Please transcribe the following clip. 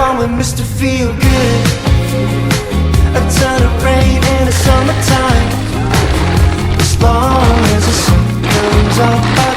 gone with Mr. Feelgood. A ton of rain in the summertime, as long as the sun comes up.